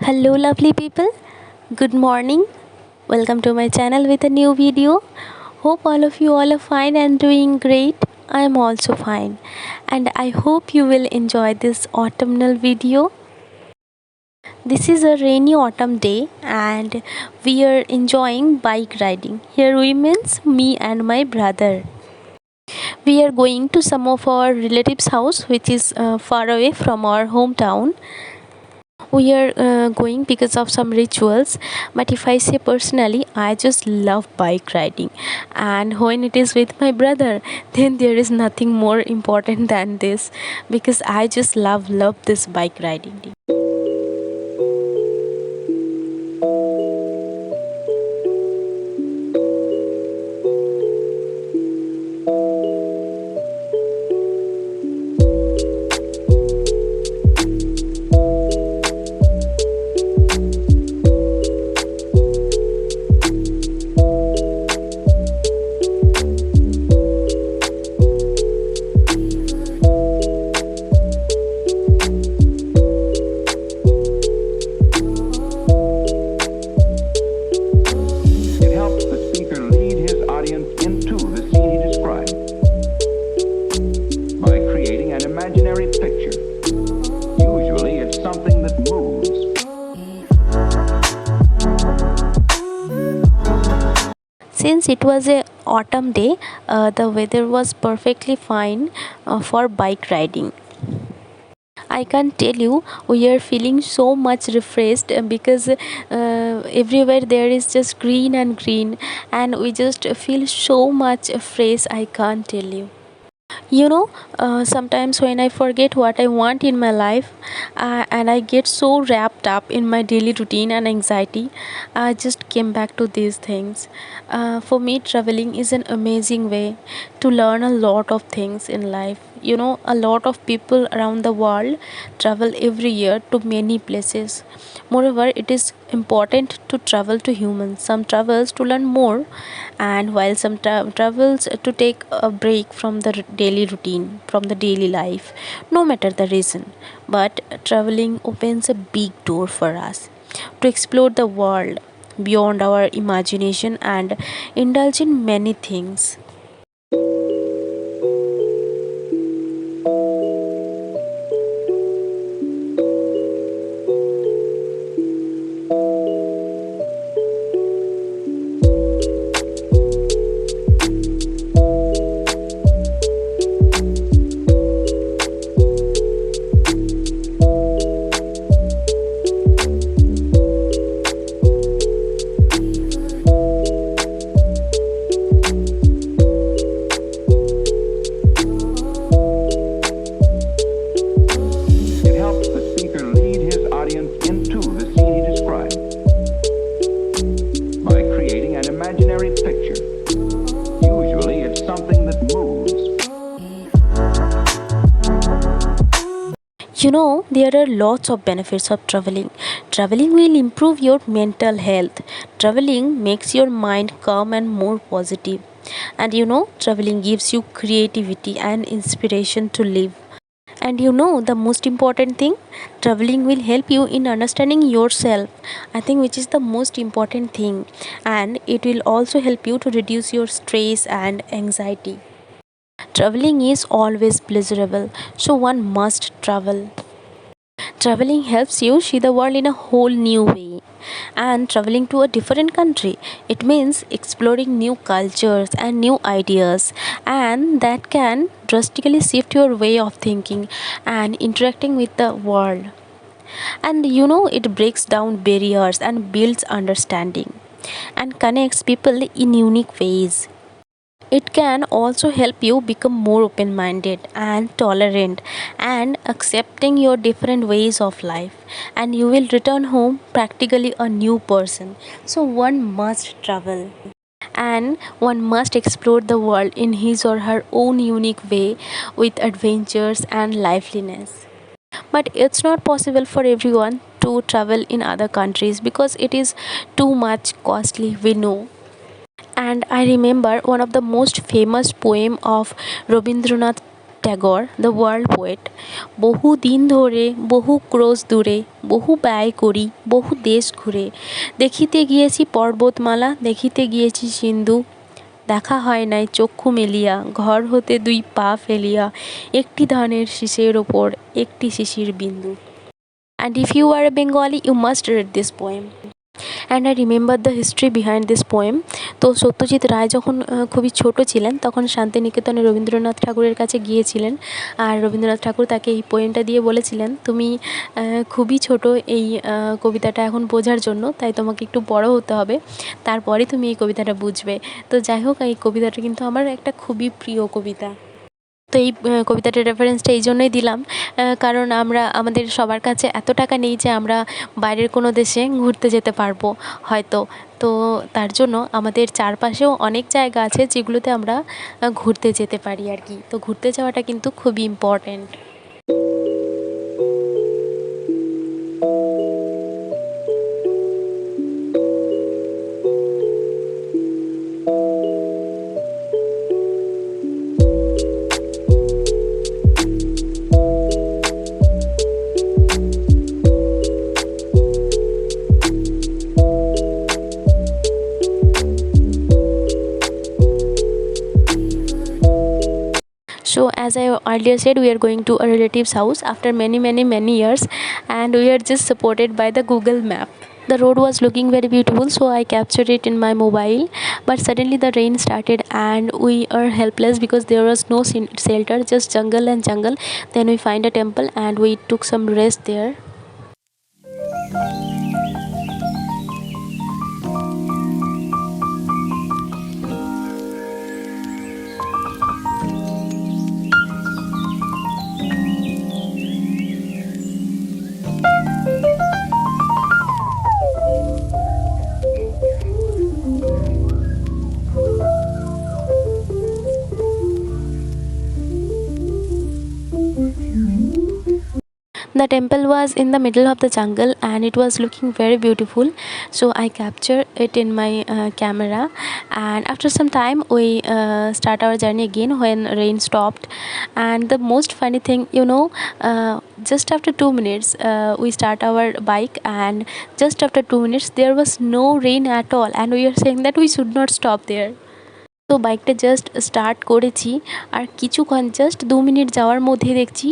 Hello lovely people, good morning. Welcome to my channel with a new video. Hope all of you all are fine and doing great. I am also fine and I hope you will enjoy this autumnal video. This is a rainy autumn day and we are enjoying bike riding. Here we means me and my brother. We are going to some of our relatives' house which is far away from our hometown. We are going because of some rituals, but if I say personally, I just love bike riding, and when it is with my brother, then there is nothing more important than this, because I just love this bike riding. It helps the speaker lead his audience into the scene he describes by creating an imaginary picture. Usually it's something that moves. Since it was a autumn day, the weather was perfectly fine for bike riding. I can't tell you, we are feeling so much refreshed because everywhere there is just green and green, and we just feel so much fresh. I can't tell you. You know, sometimes when I forget what I want in my life, and I get so wrapped up in my daily routine and anxiety, I just came back to these things. For me, traveling is an amazing way to learn a lot of things in life. You know, a lot of people around the world travel every year to many places. Moreover, it is important to travel to humans. Some travels to learn more, and while some travels to take a break from the daily routine, from the daily life, no matter the reason. But traveling opens a big door for us to explore the world beyond our imagination and indulge in many things. It helps the speaker lead his audience into the scene he describes by creating an imaginary picture. Usually it's something that moves. You know, there are lots of benefits of traveling. Traveling will improve your mental health. Traveling makes your mind calm and more positive. And you know, traveling gives you creativity and inspiration to live. And you know, the most important thing, traveling will help you in understanding yourself. I think which is the most important thing. And it will also help you to reduce your stress and anxiety. Traveling is always pleasurable, so one must travel. Traveling helps you see the world in a whole new way. And traveling to a different country, it means exploring new cultures and new ideas, and that can drastically shift your way of thinking and interacting with the world. And you know, it breaks down barriers and builds understanding and connects people in unique ways. It can also help you become more open minded and tolerant and accepting your different ways of life. And you will return home practically a new person. So, one must travel and one must explore the world in his or her own unique way with adventures and liveliness. But it's not possible for everyone to travel in other countries because it is too much costly, we know. And I remember one of the most famous poem of Rabindranath Tagore, the world poet. বহু দিন ধরে, বহু ক্রোশ দূরে, বহু ব্যয় করি, বহু দেশ ঘুরে, দেখিতে গিয়েছি পর্বতমালা, দেখিতে গিয়েছি সিন্ধু, দেখা হয় নাই চক্ষু মেলিয়া, ঘর হতে দুই পা ফেলিয়া, একটি ধানের শীষের ওপর একটি শিশির বিন্দু। And if you are a Bengali, you must read this poem. And I remember the history behind this poem. তো সত্যজিৎ রায় যখন খুবই ছোট ছিলেন তখন শান্তিনিকেতনে রবীন্দ্রনাথ ঠাকুরের কাছে গিয়েছিলেন, আর রবীন্দ্রনাথ ঠাকুর তাকে এই পোয়েমটা দিয়ে বলেছিলেন, তুমি খুবই ছোট এই কবিতাটা এখন বোঝার জন্য, তাই তোমাকে একটু বড় হতে হবে, তারপরে তুমি এই কবিতাটা বুঝবে। তো যাই হোক, এই কবিতাটা কিন্তু আমার একটা খুবই প্রিয় কবিতা। তো এই কবিতাটার রেফারেন্সটা এই জন্যই দিলাম, কারণ আমাদের সবার কাছে এত টাকা নেই যে আমরা বাইরের কোনো দেশে ঘুরতে যেতে পারবো হয়তো। তো তার জন্য আমাদের চারপাশেও অনেক জায়গা আছে যেগুলোতে আমরা ঘুরতে যেতে পারি আর কি। তো ঘুরতে যাওয়াটা কিন্তু খুবই important. So as I earlier said, we are going to a relative's house after many years, and we are just supported by the Google map. The road was looking very beautiful, so I captured it in my mobile. But suddenly the rain started, and we are helpless because there was no shelter, just jungle and jungle. Then we find a temple, and we took some rest there. The temple was in the middle of the jungle and it was looking very beautiful, so I captured it in my camera. And after some time we start our journey again when rain stopped. And the most funny thing, just after 2 minutes we start our bike, and just after 2 minutes there was no rain at all, and we are saying that we should not stop there. তো বাইকটা just start করেছি, আর কিছুক্ষণ just 2 minute যাওয়ার মধ্যে দেখছি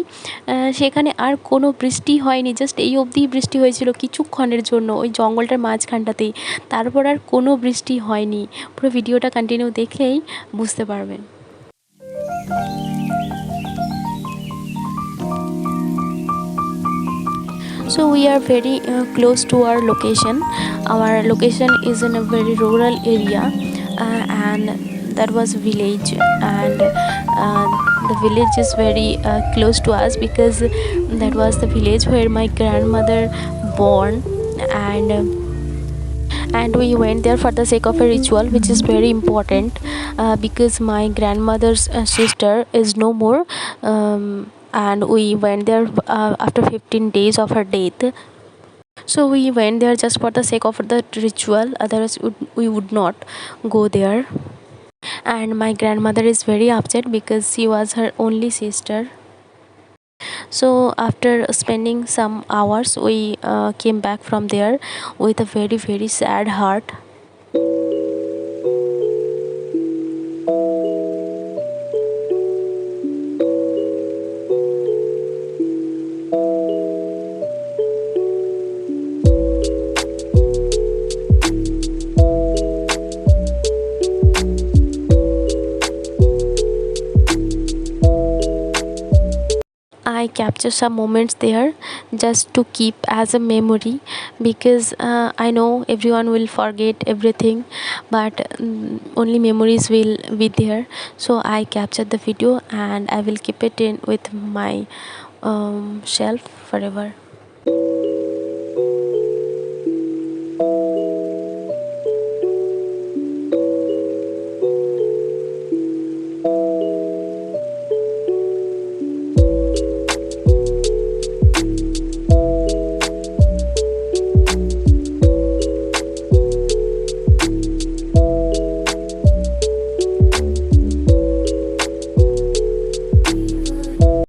সেখানে আর কোনো বৃষ্টি হয়নি। জাস্ট এই অবধিই বৃষ্টি হয়েছিল কিছুক্ষণের জন্য ওই জঙ্গলটার মাঝখানটাতেই, তারপর আর কোনো বৃষ্টি হয়নি। পুরো ভিডিওটা কন্টিনিউ দেখলেই বুঝতে পারবেন। So we are very close to our location. Our location is in a very rural area, and that was a village, and the village is very close to us because that was the village where my grandmother born. And we went there for the sake of a ritual which is very important, because my grandmother's sister is no more, and we went there after 15 days of her death. So we went there just for the sake of the ritual, otherwise we would not go there. And my grandmother is very upset because she was her only sister. So after spending some hours we came back from there with a very sad heart. I capture some moments there just to keep as a memory, because I know everyone will forget everything, but only memories will be there. So I captured the video and I will keep it in with my shelf forever.